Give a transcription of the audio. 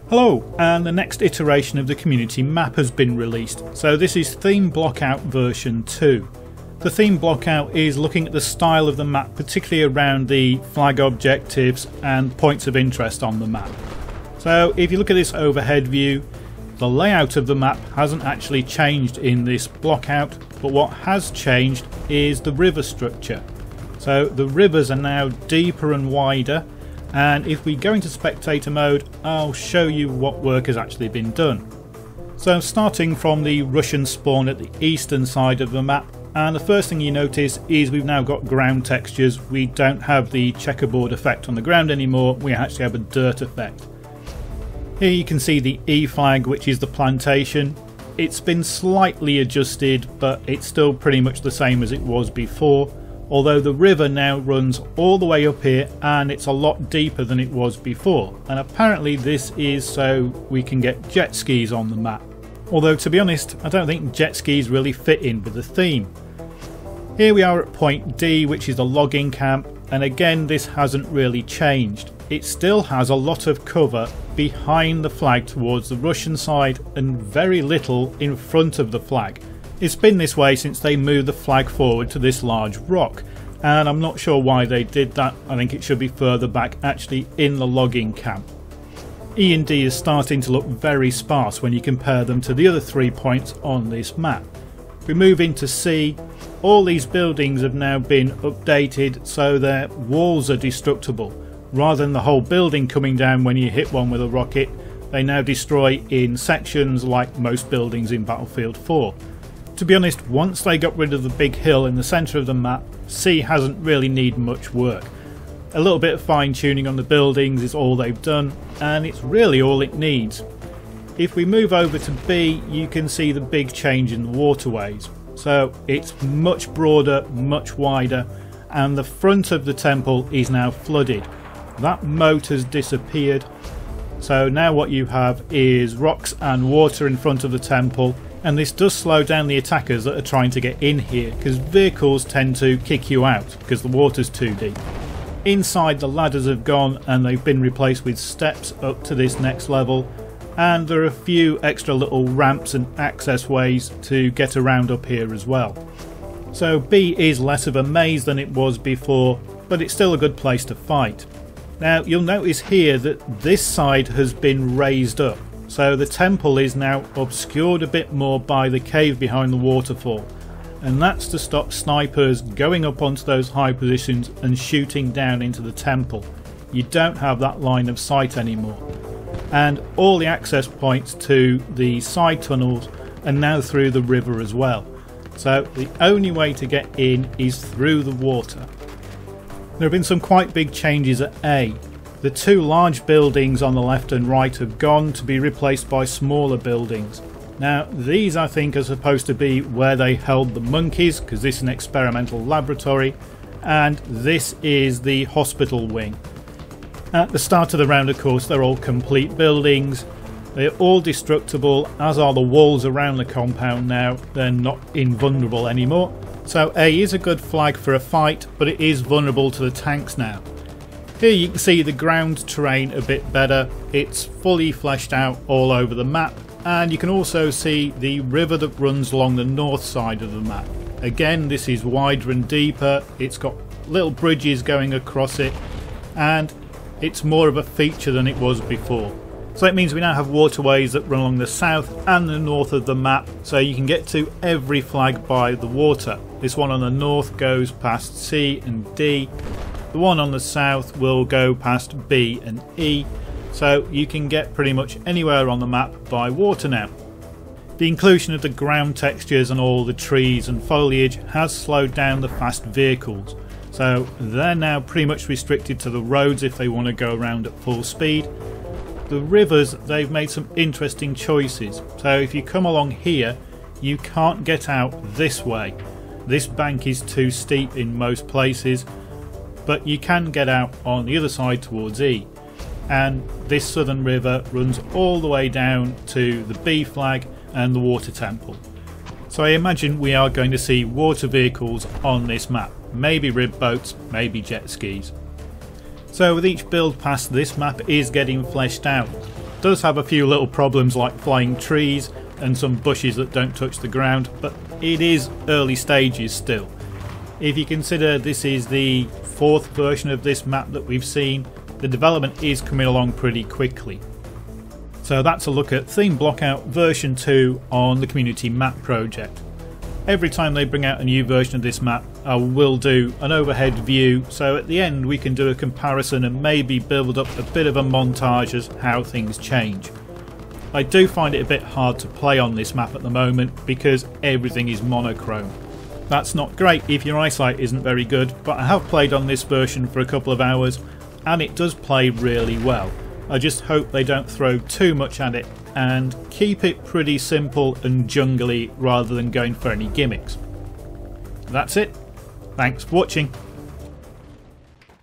Hello, and the next iteration of the community map has been released. So this is Theme Blockout version 2. The Theme Blockout is looking at the style of the map, particularly around the flag objectives and points of interest on the map. So if you look at this overhead view, the layout of the map hasn't actually changed in this Blockout, but what has changed is the river structure. So the rivers are now deeper and wider, and if we go into spectator mode, I'll show you what work has actually been done. So starting from the Russian spawn at the eastern side of the map, and the first thing you notice is we've now got ground textures. We don't have the checkerboard effect on the ground anymore, we actually have a dirt effect. Here you can see the E flag, which is the plantation. It's been slightly adjusted, but it's still pretty much the same as it was before. Although the river now runs all the way up here and it's a lot deeper than it was before, and apparently this is so we can get jet skis on the map. Although to be honest, I don't think jet skis really fit in with the theme. Here we are at point D, which is the logging camp, and again this hasn't really changed. It still has a lot of cover behind the flag towards the Russian side and very little in front of the flag. It's been this way since they moved the flag forward to this large rock, and I'm not sure why they did that. I think it should be further back, actually in the logging camp. E and D is starting to look very sparse when you compare them to the other 3 points on this map. If we move into C, all these buildings have now been updated so their walls are destructible. Rather than the whole building coming down when you hit one with a rocket, they now destroy in sections like most buildings in Battlefield 4. To be honest, once they got rid of the big hill in the centre of the map, C hasn't really needed much work. A little bit of fine tuning on the buildings is all they've done, and it's really all it needs. If we move over to B, you can see the big change in the waterways. So it's much broader, much wider, and the front of the temple is now flooded. That moat has disappeared, so now what you have is rocks and water in front of the temple. And this does slow down the attackers that are trying to get in here, because vehicles tend to kick you out because the water's too deep. Inside, the ladders have gone and they've been replaced with steps up to this next level, and there are a few extra little ramps and access ways to get around up here as well. So B is less of a maze than it was before, but it's still a good place to fight. Now you'll notice here that this side has been raised up. So the temple is now obscured a bit more by the cave behind the waterfall, and that's to stop snipers going up onto those high positions and shooting down into the temple. You don't have that line of sight anymore, and all the access points to the side tunnels are now through the river as well. So the only way to get in is through the water. There have been some quite big changes at A. The two large buildings on the left and right have gone to be replaced by smaller buildings. Now these I think are supposed to be where they held the monkeys, because this is an experimental laboratory, and this is the hospital wing. At the start of the round, of course, they're all complete buildings. They're all destructible, as are the walls around the compound now. They're not invulnerable anymore. So A is a good flag for a fight, but it is vulnerable to the tanks now. Here you can see the ground terrain a bit better. It's fully fleshed out all over the map, and you can also see the river that runs along the north side of the map. Again, this is wider and deeper. It's got little bridges going across it, and it's more of a feature than it was before. So it means we now have waterways that run along the south and the north of the map, so you can get to every flag by the water. This one on the north goes past C and D. The one on the south will go past B and E, so you can get pretty much anywhere on the map by water now. The inclusion of the ground textures and all the trees and foliage has slowed down the fast vehicles, so they're now pretty much restricted to the roads if they want to go around at full speed. The rivers, they've made some interesting choices, so if you come along here you can't get out this way. This bank is too steep in most places, but you can get out on the other side towards E, and this southern river runs all the way down to the B flag and the water temple. So I imagine we are going to see water vehicles on this map, maybe rib boats, maybe jet skis. So with each build pass, this map is getting fleshed out. Does have a few little problems like flying trees and some bushes that don't touch the ground, but it is early stages still. If you consider this is the 4th version of this map that we've seen, the development is coming along pretty quickly. So that's a look at Theme Blockout version 2 on the Community Map project. Every time they bring out a new version of this map, I will do an overhead view, so at the end we can do a comparison and maybe build up a bit of a montage as how things change. I do find it a bit hard to play on this map at the moment because everything is monochrome. That's not great if your eyesight isn't very good, but I have played on this version for a couple of hours and it does play really well. I just hope they don't throw too much at it and keep it pretty simple and jungly rather than going for any gimmicks. That's it. Thanks for watching.